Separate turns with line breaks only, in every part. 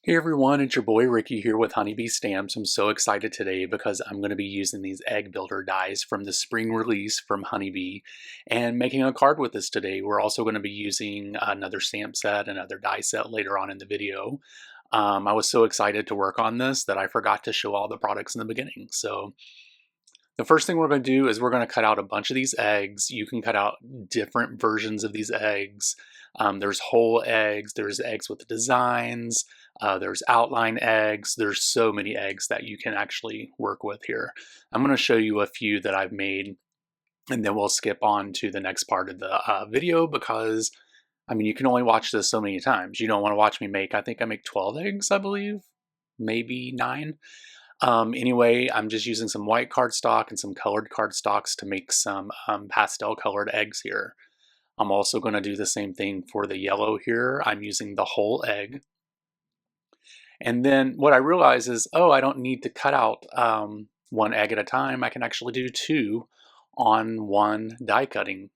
Hey everyone, it's your boy Ricky here with Honeybee Stamps. I'm so excited today because I'm going to be using these egg builder dies from the spring release from Honeybee and making a card with this today. We're also going to be using another stamp set, another die set later on in the video. I was so excited to work on this that I forgot to show all the products in the beginning. So the first thing we're going to do is we're going to cut out a bunch of these eggs. You can cut out different versions of these eggs. There's whole eggs, there's eggs with designs, there's outline eggs. There's so many eggs that you can actually work with here. I'm going to show you a few that I've made, and then we'll skip on to the next part of the video because, I mean, you can only watch this so many times. You don't want to watch me make, I think I make 12 eggs, I believe, maybe 9. Anyway, I'm just using some white cardstock and some colored cardstocks to make some pastel colored eggs here. I'm also going to do the same thing for the yellow here. I'm using the whole egg. And then what I realize is, oh, I don't need to cut out one egg at a time. I can actually do 2 on one die cutting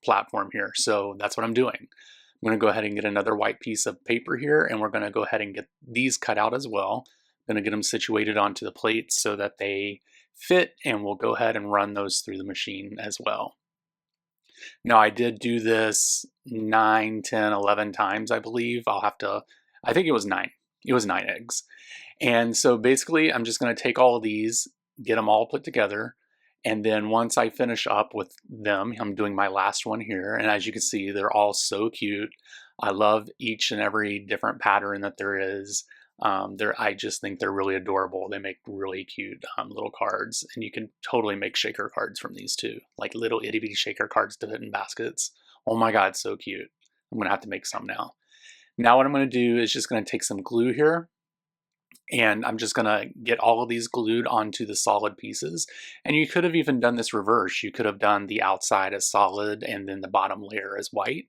platform here. So that's what I'm doing. I'm going to go ahead and get another white piece of paper here, and we're going to go ahead and get these cut out as well. I'm going to get them situated onto the plates so that they fit, and we'll go ahead and run those through the machine as well. Now, I did do this 9, 10, 11 times, I believe. I think it was 9. It was 9 eggs. And so basically, I'm just going to take all of these, get them all put together, and then once I finish up with them, I'm doing my last one here. And as you can see, they're all so cute. I love each and every different pattern that there is. I just think they're really adorable. They make really cute little cards, and you can totally make shaker cards from these too, like little itty bitty shaker cards to fit in baskets. Oh my God, so cute. I'm gonna have to make some now. Now what I'm gonna do is just gonna take some glue here, and I'm just gonna get all of these glued onto the solid pieces. And you could have even done this reverse. You could have done the outside as solid and then the bottom layer as white.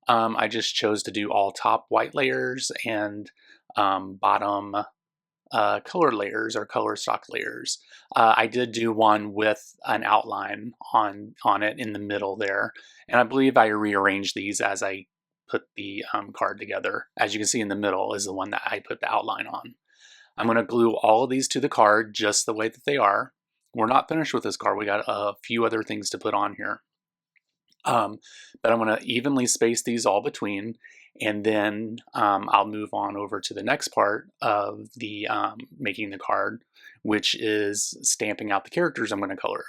I just chose to do all top white layers and bottom color layers or color stock layers. I did do one with an outline on it in the middle there, and I believe I rearranged these as I put the card together. As you can see, in the middle is the one that I put the outline on. I'm going to glue all of these to the card just the way that they are. We're not finished with this card. We got a few other things to put on here. But I'm going to evenly space these all between, and then I'll move on over to the next part of the making the card, which is stamping out the characters I'm going to color.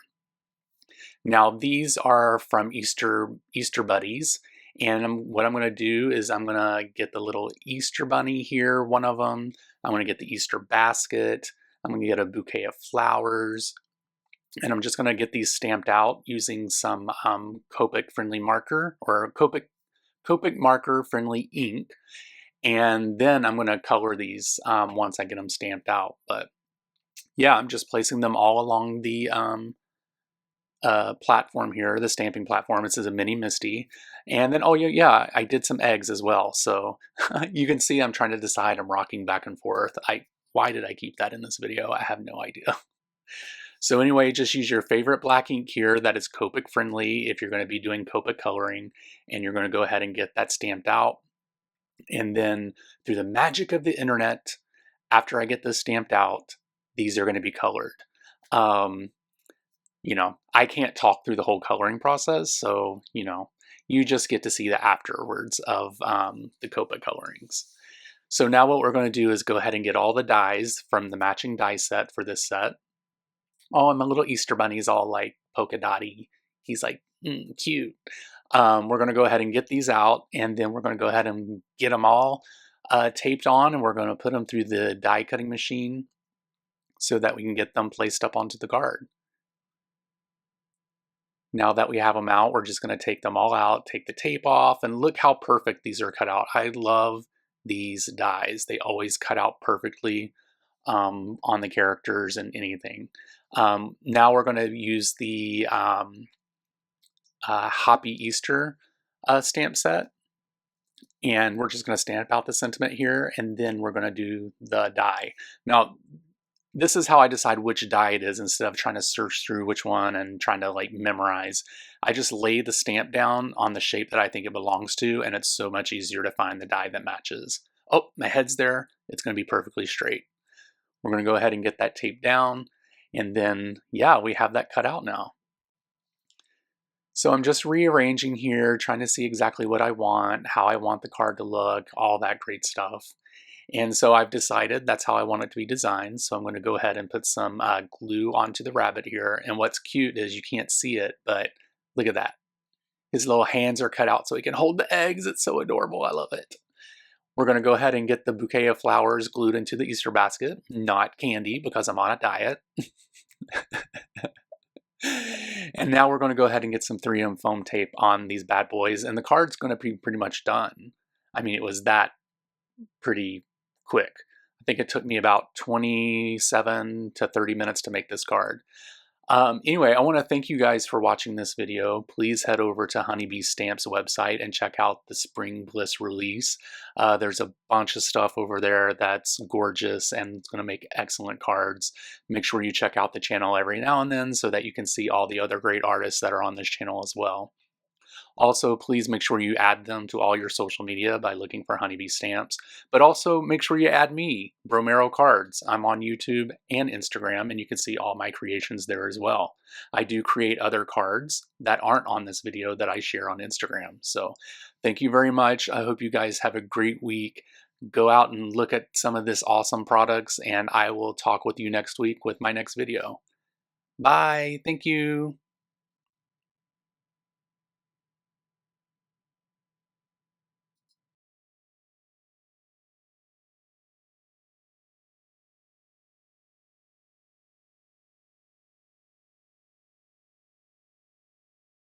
Now these are from Easter Buddies, and what I'm going to do is I'm going to get the little Easter bunny here, one of them. I'm going to get the Easter basket. I'm going to get a bouquet of flowers. And I'm just going to get these stamped out using some Copic friendly marker or Copic marker friendly ink. And then I'm going to color these once I get them stamped out. But yeah, I'm just placing them all along the platform here, the stamping platform. It says a mini Misty. And then, oh yeah, I did some eggs as well. So you can see I'm trying to decide. I'm rocking back and forth. Why did I keep that in this video? I have no idea. So anyway, just use your favorite black ink here that is Copic friendly if you're going to be doing Copic coloring, and you're going to go ahead and get that stamped out. And then through the magic of the internet, after I get this stamped out, these are going to be colored. You know, I can't talk through the whole coloring process, so, you know, you just get to see the afterwards of the Copic colorings. So now what we're going to do is go ahead and get all the dies from the matching die set for this set. Oh, and my little Easter bunny's all like polka dotty. He's like, cute. We're going to go ahead and get these out, and then we're going to go ahead and get them all taped on, and we're going to put them through the die cutting machine so that we can get them placed up onto the card. Now that we have them out, we're just going to take them all out, take the tape off, and look how perfect these are cut out. I love these dies. They always cut out perfectly on the characters and anything. Now we're going to use the Happy Easter stamp set, and we're just going to stamp out the sentiment here, and then we're going to do the die. Now this is how I decide which die it is instead of trying to search through which one and trying to like memorize. I just lay the stamp down on the shape that I think it belongs to, and it's so much easier to find the die that matches. Oh, my head's there. It's going to be perfectly straight. We're going to go ahead and get that taped down. And then, yeah, we have that cut out now. So I'm just rearranging here, trying to see exactly what I want, how I want the card to look, all that great stuff. And so I've decided that's how I want it to be designed. So I'm going to go ahead and put some glue onto the rabbit here. And what's cute is you can't see it, but look at that. His little hands are cut out so he can hold the eggs. It's so adorable. I love it. We're going to go ahead and get the bouquet of flowers glued into the Easter basket, not candy because I'm on a diet. And now we're going to go ahead and get some 3M foam tape on these bad boys, and the card's going to be pretty much done. I mean, it was that pretty quick. I think it took me about 27 to 30 minutes to make this card. Anyway, I want to thank you guys for watching this video. Please head over to Honeybee Stamps website and check out the Spring Bliss release. There's a bunch of stuff over there that's gorgeous and it's going to make excellent cards. Make sure you check out the channel every now and then so that you can see all the other great artists that are on this channel as well. Also, please make sure you add them to all your social media by looking for Honeybee Stamps. But also make sure you add me, Bromero Cards. I'm on YouTube and Instagram, and you can see all my creations there as well. I do create other cards that aren't on this video that I share on Instagram. So thank you very much. I hope you guys have a great week. Go out and look at some of this awesome products, and I will talk with you next week with my next video. Bye. Thank you.